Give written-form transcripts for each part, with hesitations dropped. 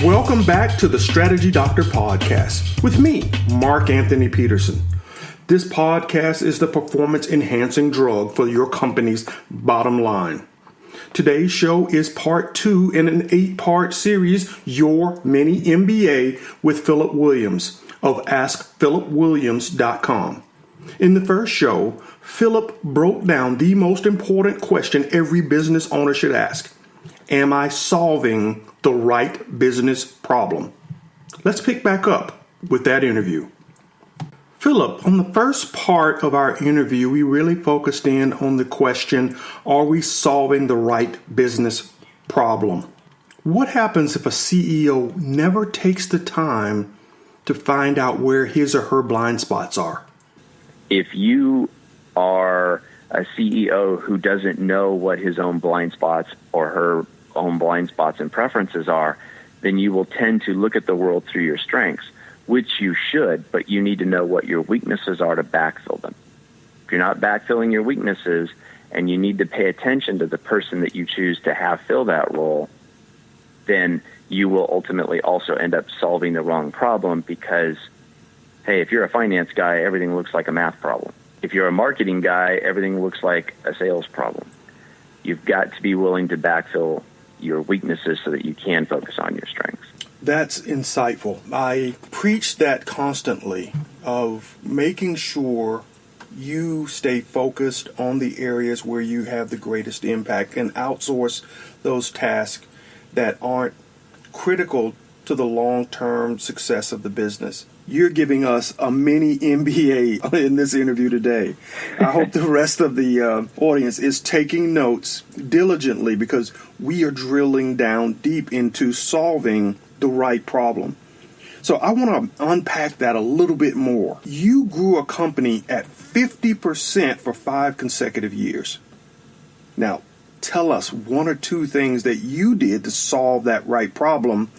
Welcome back to the Strategy Doctor podcast with me, Mark Anthony Peterson. This podcast is the performance-enhancing drug for your company's bottom line. Today's show is part 2 in an 8-part series, Your Mini MBA with Philip Williams of AskPhilipWilliams.com. In the first show, Philip broke down the most important question every business owner should ask. Am I solving the right business problem? Let's pick back up with that interview. Philip, on the first part of our interview, we really focused in on the question, are we solving the right business problem? What happens if a CEO never takes the time to find out where his or her blind spots are? If you are a CEO who doesn't know what his own blind spots or her own blind spots and preferences are, then you will tend to look at the world through your strengths, which you should, but you need to know what your weaknesses are to backfill them. If you're not backfilling your weaknesses and you need to pay attention to the person that you choose to have fill that role, then you will ultimately also end up solving the wrong problem because, hey, if you're a finance guy, everything looks like a math problem. If you're a marketing guy, everything looks like a sales problem. You've got to be willing to backfill your weaknesses so that you can focus on your strengths. That's insightful. I preach that constantly of making sure you stay focused on the areas where you have the greatest impact and outsource those tasks that aren't critical to the long-term success of the business. You're giving us a mini MBA in this interview today. I hope the rest of the audience is taking notes diligently because we are drilling down deep into solving the right problem. So I want to unpack that a little bit more. You grew a company at 50% for 5 consecutive years. Now, tell us 1 or 2 things that you did to solve that right problem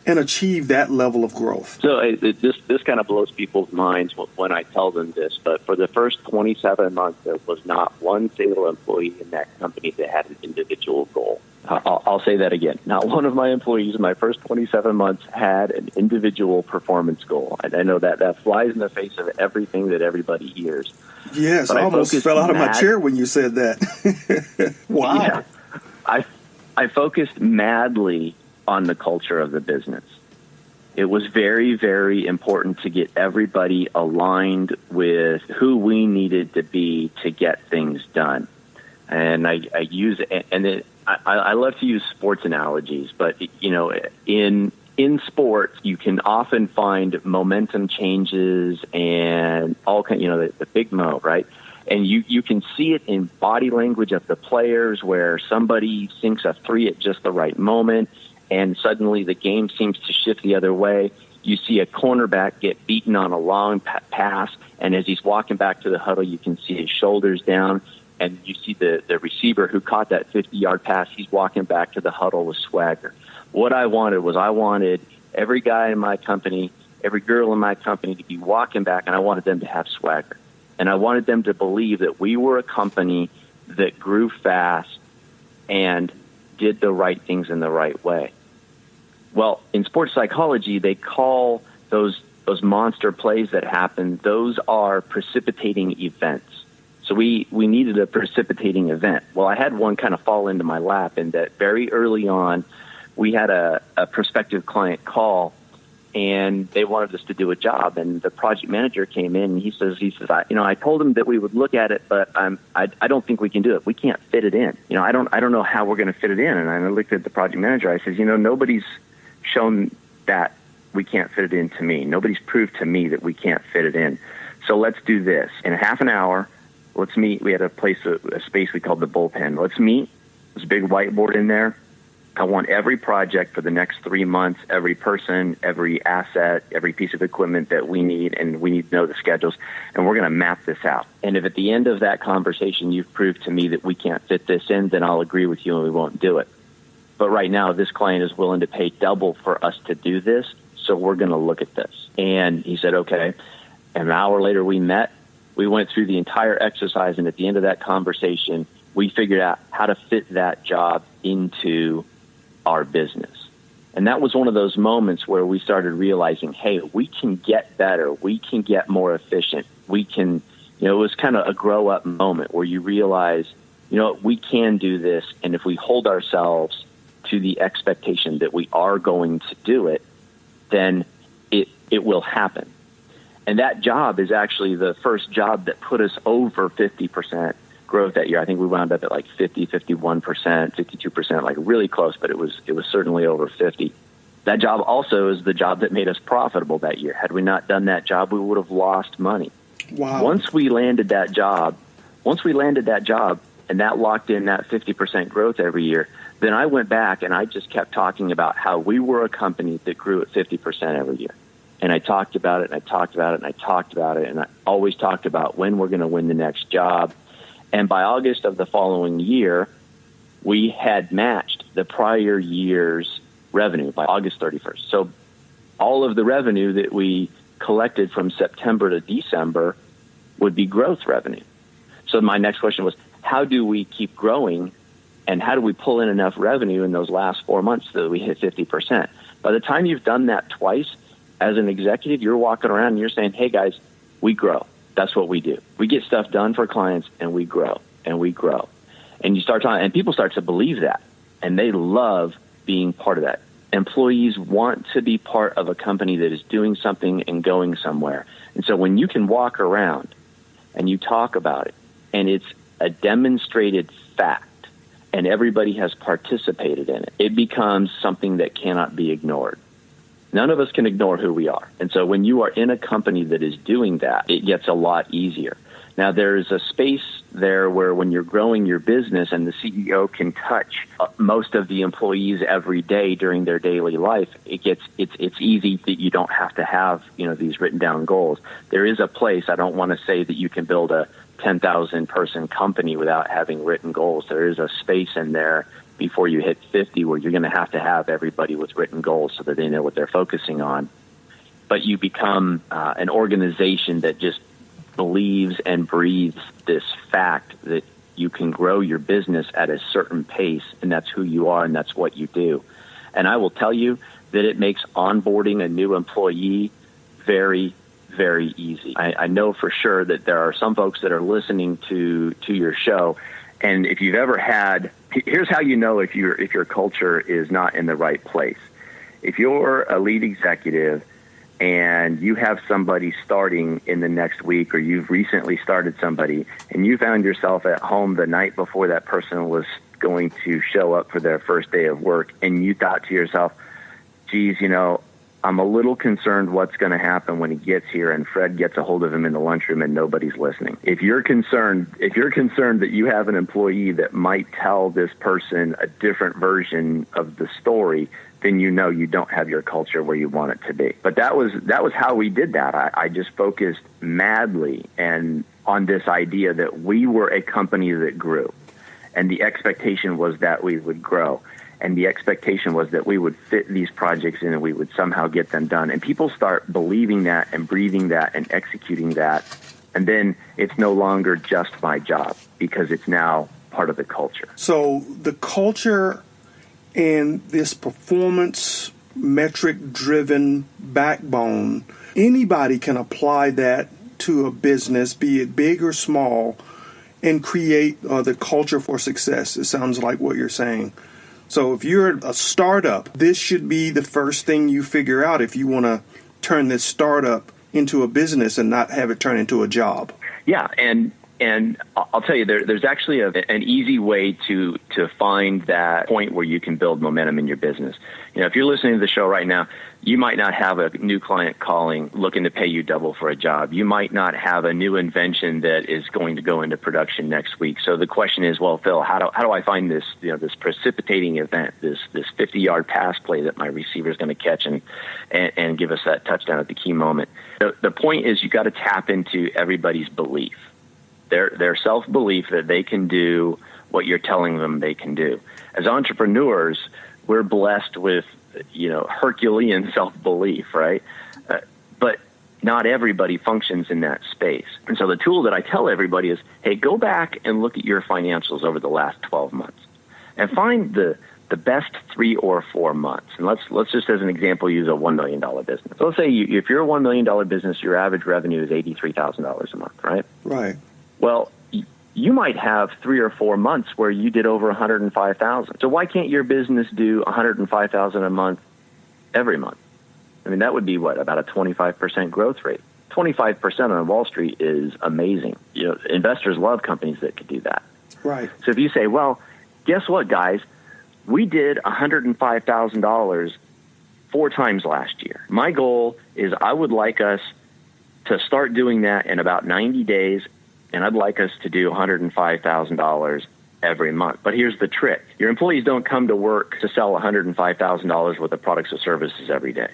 and achieve that level of growth. So this kind of blows people's minds when I tell them this, but for the first 27 months, there was not one single employee in that company that had an individual goal. I'll say that again. Not one of my employees in my first 27 months had an individual performance goal. And I know that flies in the face of everything that everybody hears. Yes, I almost fell out of my chair when you said that. Wow. Yeah, I focused madly on the culture of the business. It was very, very important to get everybody aligned with who we needed to be to get things done. And I love to use sports analogies, but you know, in sports, you can often find momentum changes and all kind, the big mo, right? And you can see it in body language of the players where somebody sinks a 3 at just the right moment, and suddenly the game seems to shift the other way. You see a cornerback get beaten on a long pass, and as he's walking back to the huddle, you can see his shoulders down, and you see the receiver who caught that 50-yard pass, he's walking back to the huddle with swagger. What I wanted every guy in my company, every girl in my company to be walking back, and I wanted them to have swagger. And I wanted them to believe that we were a company that grew fast and did the right things in the right way. Well, in sports psychology, they call those monster plays that happen, those are precipitating events. So we needed a precipitating event. Well, I had one kind of fall into my lap in that very early on, we had a prospective client call, and they wanted us to do a job. And the project manager came in, and he says, I told him that we would look at it, but I don't think we can do it. We can't fit it in. I don't know how we're going to fit it in. And I looked at the project manager. I says, nobody's shown that we can't fit it in to me. Nobody's proved to me that we can't fit it in. So let's do this. In a half an hour, let's meet. We had a space we called the bullpen. Let's meet. There's a big whiteboard in there. I want every project for the next 3 months, every person, every asset, every piece of equipment that we need, and we need to know the schedules, and we're going to map this out. And if at the end of that conversation you've proved to me that we can't fit this in, then I'll agree with you and we won't do it. But right now, this client is willing to pay double for us to do this, so we're going to look at this. And he said, okay. And an hour later, we met. We went through the entire exercise, and at the end of that conversation, we figured out how to fit that job into our business. And that was one of those moments where we started realizing, hey, we can get better. We can get more efficient. We can, it was kind of a grow up moment where you realize, we can do this. And if we hold ourselves to the expectation that we are going to do it, then it will happen. And that job is actually the first job that put us over 50% growth that year. I think we wound up at like 50, 51%, 52%, like really close, but it was certainly over 50. That job also is the job that made us profitable that year. Had we not done that job, we would have lost money. Wow. Once we landed that job and that locked in that 50% growth every year, then I went back and I just kept talking about how we were a company that grew at 50% every year. And I talked about it and I talked about it and I talked about it. And I always talked about when we're going to win the next job. And by August of the following year, we had matched the prior year's revenue by August 31st. So all of the revenue that we collected from September to December would be growth revenue. So my next question was, how do we keep growing and how do we pull in enough revenue in those last 4 months so that we hit 50%? By the time you've done that twice, as an executive, you're walking around and you're saying, hey guys, we grow. That's what we do. We get stuff done for clients and we grow and we grow. And you start talking, and people start to believe that, and they love being part of that. Employees want to be part of a company that is doing something and going somewhere. And so when you can walk around and you talk about it and it's a demonstrated fact and everybody has participated in it, it becomes something that cannot be ignored. None of us can ignore who we are. And so when you are in a company that is doing that, it gets a lot easier. Now, there's a space there where when you're growing your business and the CEO can touch most of the employees every day during their daily life, it's easy that you don't have to have, these written down goals. There is a place, I don't want to say that you can build a 10,000 person company without having written goals. There is a space in there before you hit 50 where you're going to have everybody with written goals so that they know what they're focusing on. But you become an organization that just believes and breathes this fact that you can grow your business at a certain pace, and that's who you are and that's what you do. And I will tell you that it makes onboarding a new employee very, very easy. I know for sure that there are some folks that are listening to your show, and if you've ever had, here's how you know if your culture is not in the right place. If you're a lead executive and you have somebody starting in the next week, or you've recently started somebody, and you found yourself at home the night before that person was going to show up for their first day of work, and you thought to yourself, geez, I'm a little concerned what's going to happen when he gets here and Fred gets a hold of him in the lunchroom and nobody's listening. If you're concerned that you have an employee that might tell this person a different version of the story, then you don't have your culture where you want it to be. But that was how we did that. I just focused madly and on this idea that we were a company that grew, and the expectation was that we would grow. And the expectation was that we would fit these projects in and we would somehow get them done. And people start believing that and breathing that and executing that. And then it's no longer just my job because it's now part of the culture. So the culture and this performance metric-driven backbone, anybody can apply that to a business, be it big or small, and create the culture for success. It sounds like what you're saying. So if you're a startup, this should be the first thing you figure out if you want to turn this startup into a business and not have it turn into a job. Yeah, and I'll tell you, there's actually an easy way to find that point where you can build momentum in your business. If you're listening to the show right now, you might not have a new client calling looking to pay you double for a job. You might not have a new invention that is going to go into production next week. So the question is, well, Phil, how do I find this this precipitating event, this 50-yard pass play that my receiver is going to catch and give us that touchdown at the key moment? The point is you got to tap into everybody's belief. Their self-belief that they can do what you're telling them they can do. As entrepreneurs, we're blessed with, Herculean self-belief, right? But not everybody functions in that space. And so the tool that I tell everybody is, hey, go back and look at your financials over the last 12 months and find the the best 3 or 4 months. And let's just as an example use a $1 million business. So let's say if you're a $1 million business, your average revenue is $83,000 a month, right? Right. Well, you might have 3 or 4 months where you did over $105,000. So why can't your business do $105,000 a month every month? I mean, that would be about a 25% growth rate. 25% on Wall Street is amazing. Investors love companies that could do that. Right. So if you say, well, guess what, guys? We did $105,000 4 times last year. My goal is I would like us to start doing that in about 90 days, and I'd like us to do $105,000 every month. But here's the trick. Your employees don't come to work to sell $105,000 worth of products or services every day.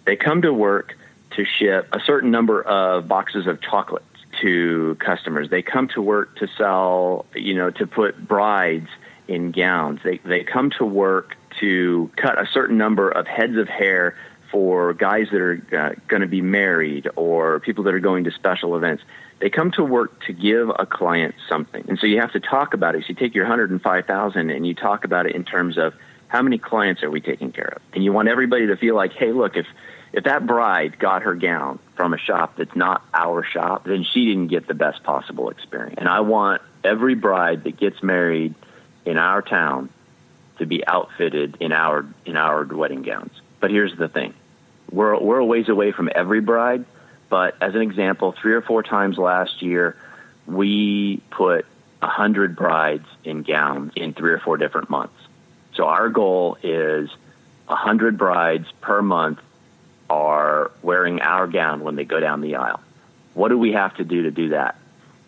They come to work to ship a certain number of boxes of chocolates to customers. They come to work to sell, to put brides in gowns. They come to work to cut a certain number of heads of hair for guys that are going to be married or people that are going to special events. They come to work to give a client something. And so you have to talk about it. So you take your $105,000 and you talk about it in terms of how many clients are we taking care of? And you want everybody to feel like, hey, look, if that bride got her gown from a shop that's not our shop, then she didn't get the best possible experience. And I want every bride that gets married in our town to be outfitted in our wedding gowns. But here's the thing. We're a ways away from every bride, but as an example, 3 or 4 times last year, we put 100 brides in gowns in 3 or 4 different months. So our goal is 100 brides per month are wearing our gown when they go down the aisle. What do we have to do that?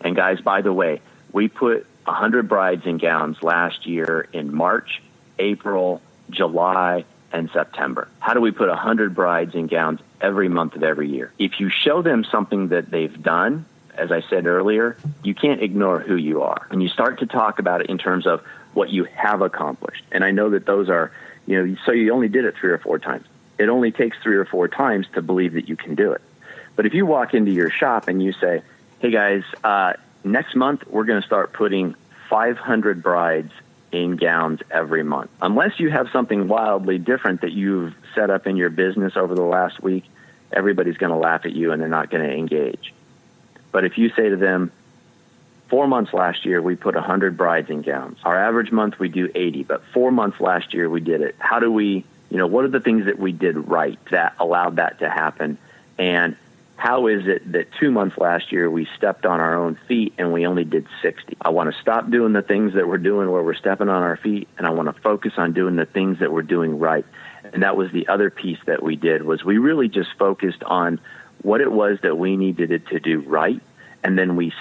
And guys, by the way, we put 100 brides in gowns last year in March, April, July, and September. How do we put 100 brides in gowns every month of every year? If you show them something that they've done, as I said earlier, you can't ignore who you are. And you start to talk about it in terms of what you have accomplished. And I know that those are, so you only did it 3 or 4 times. It only takes 3 or 4 times to believe that you can do it. But if you walk into your shop and you say, hey guys, next month we're going to start putting 500 brides in gowns every month. Unless you have something wildly different that you've set up in your business over the last week, everybody's going to laugh at you and they're not going to engage. But if you say to them, 4 months last year, we put 100 brides in gowns. Our average month, we do 80, but 4 months last year, we did it. How do we, what are the things that we did right that allowed that to happen? And how is it that 2 months last year, we stepped on our own feet and we only did 60? I want to stop doing the things that we're doing where we're stepping on our feet, and I want to focus on doing the things that we're doing right. And that was the other piece that we did, was we really just focused on what it was that we needed to do right. And then we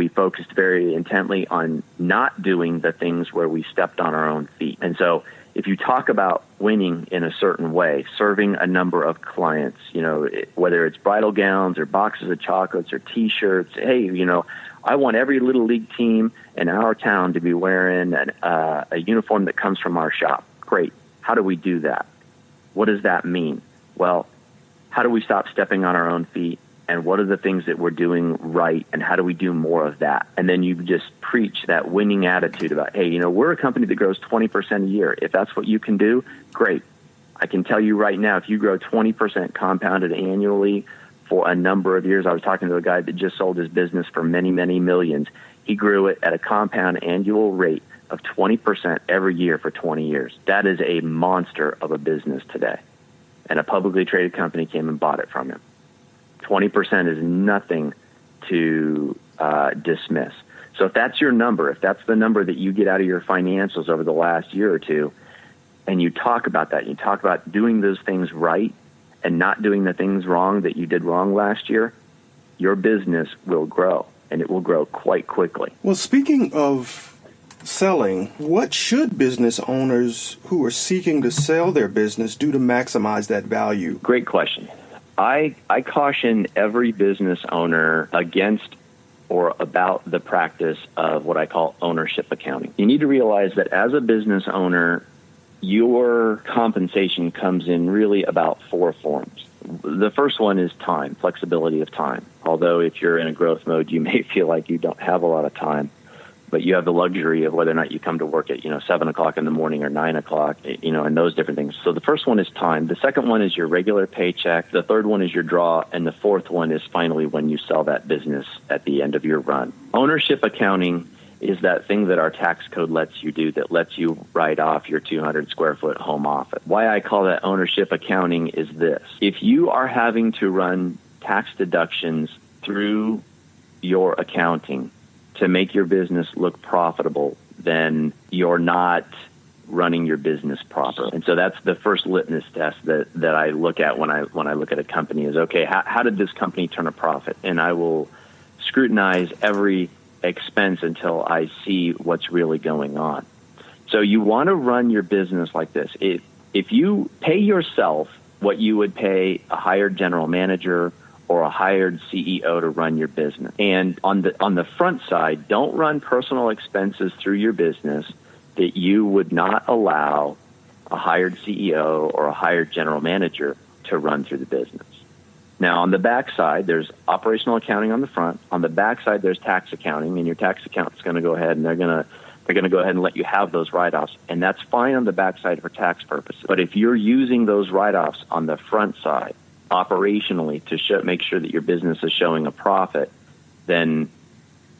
focused very intently on not doing the things where we stepped on our own feet. And so if you talk about winning in a certain way, serving a number of clients, whether it's bridal gowns or boxes of chocolates or T-shirts, hey, I want every little league team in our town to be wearing a uniform that comes from our shop. Great. How do we do that? What does that mean? Well, how do we stop stepping on our own feet? And what are the things that we're doing right, and how do we do more of that? And then you just preach that winning attitude about, hey, we're a company that grows 20% a year. If that's what you can do, great. I can tell you right now, if you grow 20% compounded annually for a number of years, I was talking to a guy that just sold his business for many, many millions. He grew it at a compound annual rate of 20% every year for 20 years. That is a monster of a business today. And a publicly traded company came and bought it from him. 20% is nothing to dismiss. So if that's your number, if that's the number that you get out of your financials over the last year or two, and you talk about that, you talk about doing those things right and not doing the things wrong that you did wrong last year, your business will grow, and it will grow quite quickly. Well, speaking of selling, what should business owners who are seeking to sell their business do to maximize that value? Great question. I caution every business owner against or about the practice of what I call ownership accounting. You need to realize that as a business owner, your compensation comes in really about 4 forms. The first one is time, flexibility of time. Although if you're in a growth mode, you may feel like you don't have a lot of time. but you have the luxury of whether or not you come to work at 7 o'clock in the morning or 9 o'clock, and those different things. So the first one is time. The second one is your regular paycheck. The third one is your draw, and the fourth one is finally when you sell that business at the end of your run. Ownership accounting is that thing that our tax code lets you do, that lets you write off your 200 square foot home office. Why I call that ownership accounting is this. If you are having to run tax deductions through your accounting to make your business look profitable, then you're not running your business proper. And so that's the first litmus test that I look at when I look at a company is, okay, how did this company turn a profit? And I will scrutinize every expense until I see what's really going on. So you want to run your business like this. If you pay yourself what you would pay a hired general manager or a hired CEO to run your business, and on the front side, don't run personal expenses through your business that you would not allow a hired CEO or a hired general manager to run through the business. Now, on the back side, there's operational accounting on the front. On the back side, there's tax accounting, and your tax accountant's going to go ahead and they're going to go ahead and let you have those write-offs, and that's fine on the back side for tax purposes. But if you're using those write-offs on the front side operationally to make sure that your business is showing a profit, then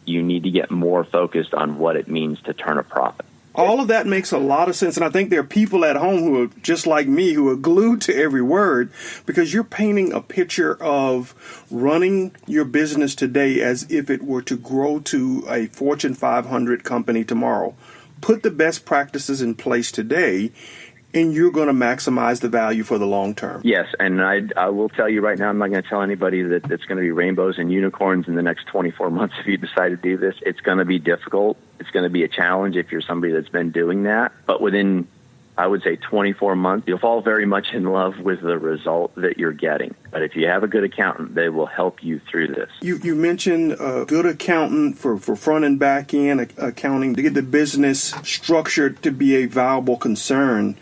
you need to get more focused on what it means to turn a profit. All of that makes a lot of sense, and I think there are people at home who are just like me who are glued to every word, because you're painting a picture of running your business today as if it were to grow to a Fortune 500 company tomorrow. Put the best practices in place today, and you're going to maximize the value for the long term. Yes, and I will tell you right now, I'm not going to tell anybody that it's going to be rainbows and unicorns in the next 24 months if you decide to do this. It's going to be difficult. It's going to be a challenge if you're somebody that's been doing that. But within, I would say, 24 months, you'll fall very much in love with the result that you're getting. But if you have a good accountant, they will help you through this. You mentioned a good accountant for front and back end accounting to get the business structured to be a viable concern.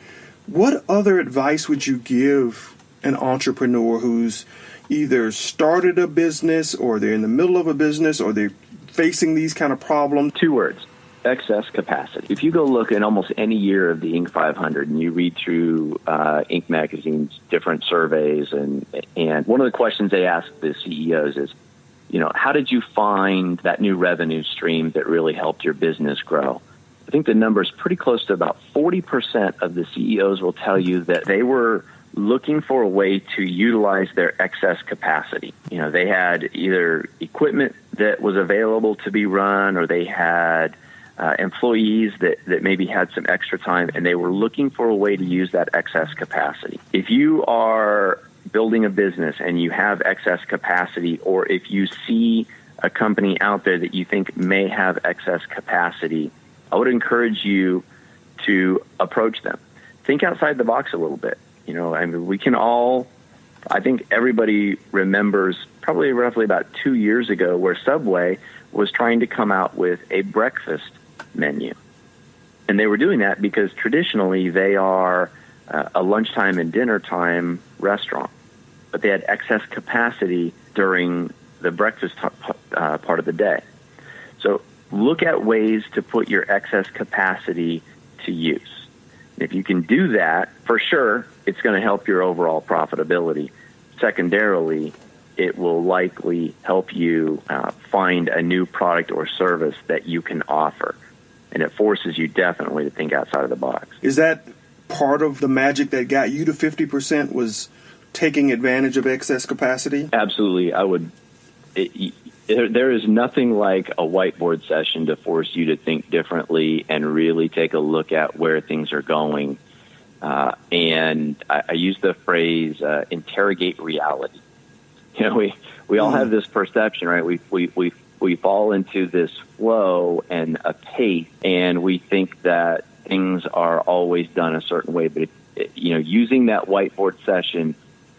What other advice would you give an entrepreneur who's either started a business or they're in the middle of a business or they're facing these kind of problems? 2 words: excess capacity. If you go look at almost any year of the Inc. 500 and you read through Inc. magazine's different surveys, and one of the questions they ask the CEOs is, how did you find that new revenue stream that really helped your business grow? I think the number is pretty close to about 40% of the CEOs will tell you that they were looking for a way to utilize their excess capacity. They had either equipment that was available to be run, or they had employees that maybe had some extra time, and they were looking for a way to use that excess capacity. If you are building a business and you have excess capacity, or if you see a company out there that you think may have excess capacity, I would encourage you to approach them. Think outside the box a little bit. We can all, I think everybody remembers probably roughly about 2 years ago where Subway was trying to come out with a breakfast menu. And they were doing that because traditionally they are a lunchtime and dinner time restaurant. But they had excess capacity during the breakfast part of the day. So look at ways to put your excess capacity to use. And if you can do that, for sure, it's going to help your overall profitability. Secondarily, it will likely help you find a new product or service that you can offer. And it forces you definitely to think outside of the box. Is that part of the magic that got you to 50%, was taking advantage of excess capacity? Absolutely. I would. There is nothing like a whiteboard session to force you to think differently and really take a look at where things are going. And I use the phrase interrogate reality. We all have this perception, right? We fall into this flow and a pace, and we think that things are always done a certain way. But using that whiteboard session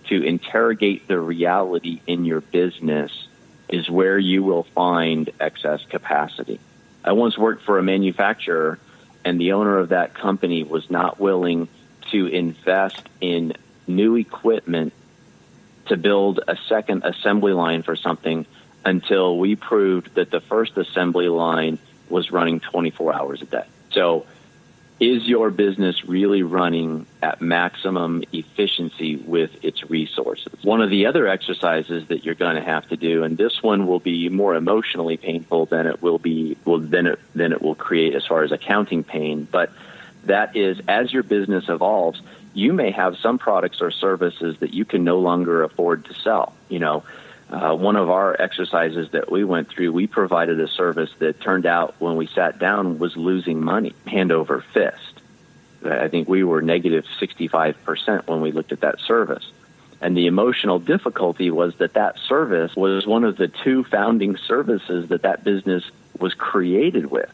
to interrogate the reality in your business is where you will find excess capacity. I once worked for a manufacturer, and the owner of that company was not willing to invest in new equipment to build a second assembly line for something until we proved that the first assembly line was running 24 hours a day. So is your business really running at maximum efficiency with its resources? One of the other exercises that you're going to have to do, and this one will be more emotionally painful than it will create as far as accounting pain, but that is, as your business evolves, you may have some products or services that you can no longer afford to sell. One of our exercises that we went through, we provided a service that turned out when we sat down was losing money, hand over fist. I think we were negative 65% when we looked at that service. And the emotional difficulty was that service was one of the two founding services that business was created with.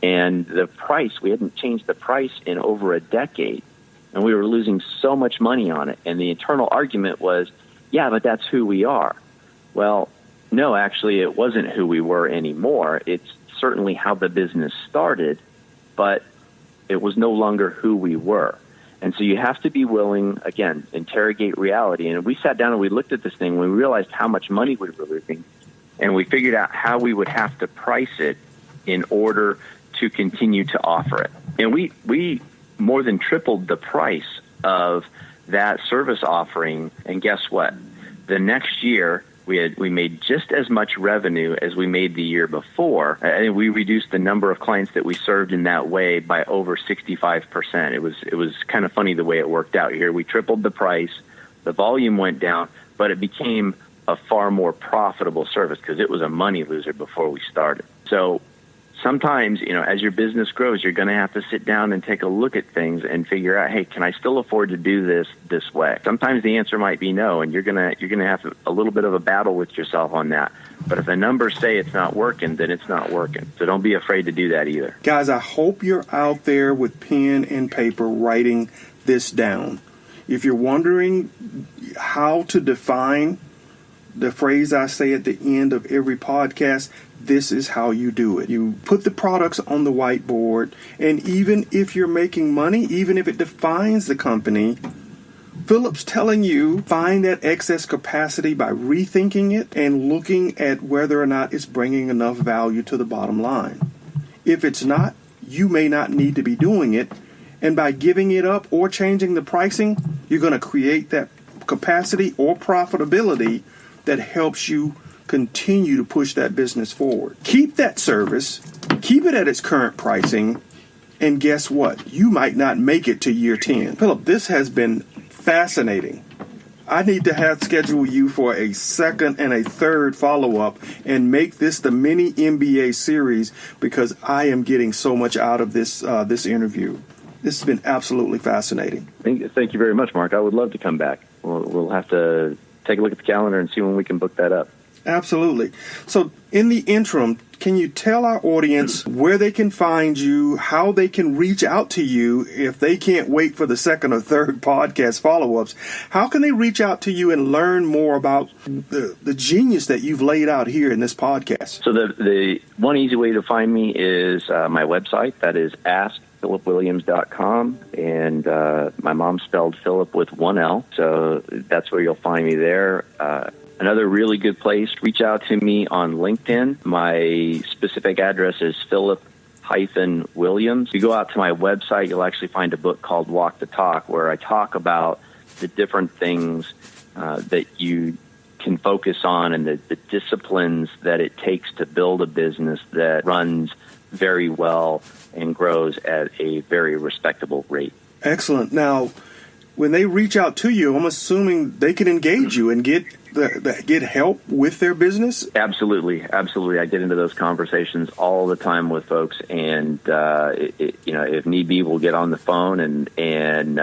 And the price, we hadn't changed the price in over a decade, and we were losing so much money on it. And the internal argument was, yeah, but that's who we are. Well, no, actually, it wasn't who we were anymore. It's certainly how the business started, but it was no longer who we were. And so you have to be willing, again, interrogate reality. And we sat down and we looked at this thing, and we realized how much money we were losing, and we figured out how we would have to price it in order to continue to offer it. And we more than tripled the price of that service offering. And guess what? The next year, we made just as much revenue as we made the year before, and we reduced the number of clients that we served in that way by over 65%. It was kind of funny the way it worked out here. We tripled the price, the volume went down, but it became a far more profitable service because it was a money loser before we started. So sometimes, as your business grows, you're going to have to sit down and take a look at things and figure out, hey, can I still afford to do this way? Sometimes the answer might be no, and you're going to have a little bit of a battle with yourself on that. But if the numbers say it's not working, then it's not working. So don't be afraid to do that either. Guys, I hope you're out there with pen and paper writing this down. If you're wondering how to define the phrase I say at the end of every podcast, this is how you do it. You put the products on the whiteboard, and even if you're making money, even if it defines the company, Philip's telling you find that excess capacity by rethinking it and looking at whether or not it's bringing enough value to the bottom line. If it's not, you may not need to be doing it, and by giving it up or changing the pricing, you're going to create that capacity or profitability that helps you continue to push that business forward. Keep that service, keep it at its current pricing, and guess what? You might not make it to year 10. Philip, this has been fascinating. I need to schedule you for a second and a third follow-up and make this the mini MBA series because I am getting so much out of this interview. This has been absolutely fascinating. Thank you very much, Mark. I would love to come back. We'll have to take a look at the calendar and see when we can book that up. Absolutely. So in the interim, can you tell our audience where they can find you, how they can reach out to you if they can't wait for the second or third podcast follow-ups? How can they reach out to you and learn more about the genius that you've laid out here in this podcast? So the one easy way to find me is my website. That is askphilipwilliams.com, and my mom spelled Philip with one L, so that's where you'll find me there. Another really good place, reach out to me on LinkedIn. My specific address is Philip-Williams. If you go out to my website, you'll actually find a book called Walk the Talk, where I talk about the different things that you can focus on and the disciplines that it takes to build a business that runs very well and grows at a very respectable rate. Excellent. Now, when they reach out to you, I'm assuming they can engage you and get help with their business? Absolutely. I get into those conversations all the time with folks, and if need be, we'll get on the phone and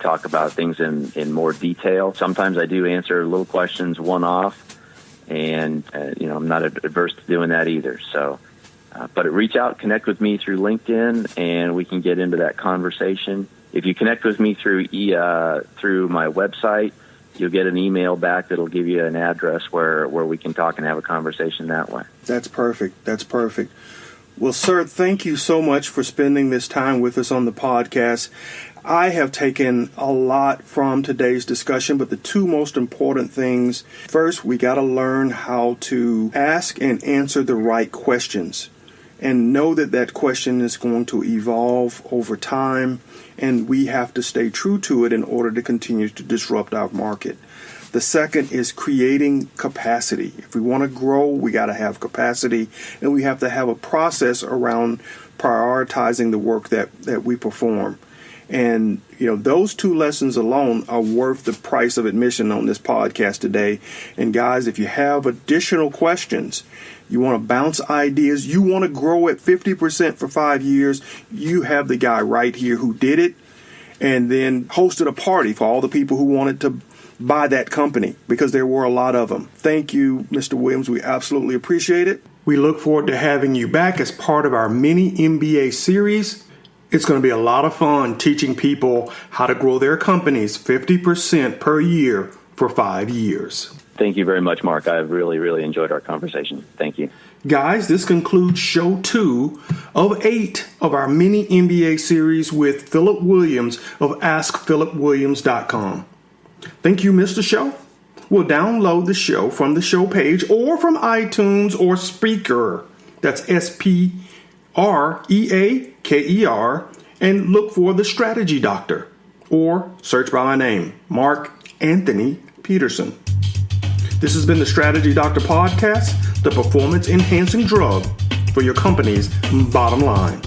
talk about things in more detail. Sometimes I do answer little questions one-off, and I'm not adverse to doing that either. So, but reach out, connect with me through LinkedIn, and we can get into that conversation. If you connect with me through my website, you'll get an email back that'll give you an address where we can talk and have a conversation that way. That's perfect. Well, sir, thank you so much for spending this time with us on the podcast. I have taken a lot from today's discussion, but the two most important things, first, we got to learn how to ask and answer the right questions. and know that that question is going to evolve over time, and we have to stay true to it in order to continue to disrupt our market. The second is creating capacity. If we want to grow, we got to have capacity, and we have to have a process around prioritizing the work that we perform. And, those two lessons alone are worth the price of admission on this podcast today. And guys, if you have additional questions, you want to bounce ideas, you want to grow at 50% for 5 years, you have the guy right here who did it and then hosted a party for all the people who wanted to buy that company, because there were a lot of them. Thank you, Mr. Williams. We absolutely appreciate it. We look forward to having you back as part of our mini MBA series. It's going to be a lot of fun teaching people how to grow their companies 50% per year for 5 years. Thank you very much, Mark. I've really, really enjoyed our conversation. Thank you. Guys, this concludes show 2 of 8 of our mini MBA series with Philip Williams of AskPhilipWilliams.com. Thank you, Mr. Show. We'll download the show from the show page or from iTunes or Spreaker. That's SPREAKER, and look for The Strategy Doctor, or search by my name, Mark Anthony Peterson. This has been the Strategy Doctor Podcast, the performance enhancing drug for your company's bottom line.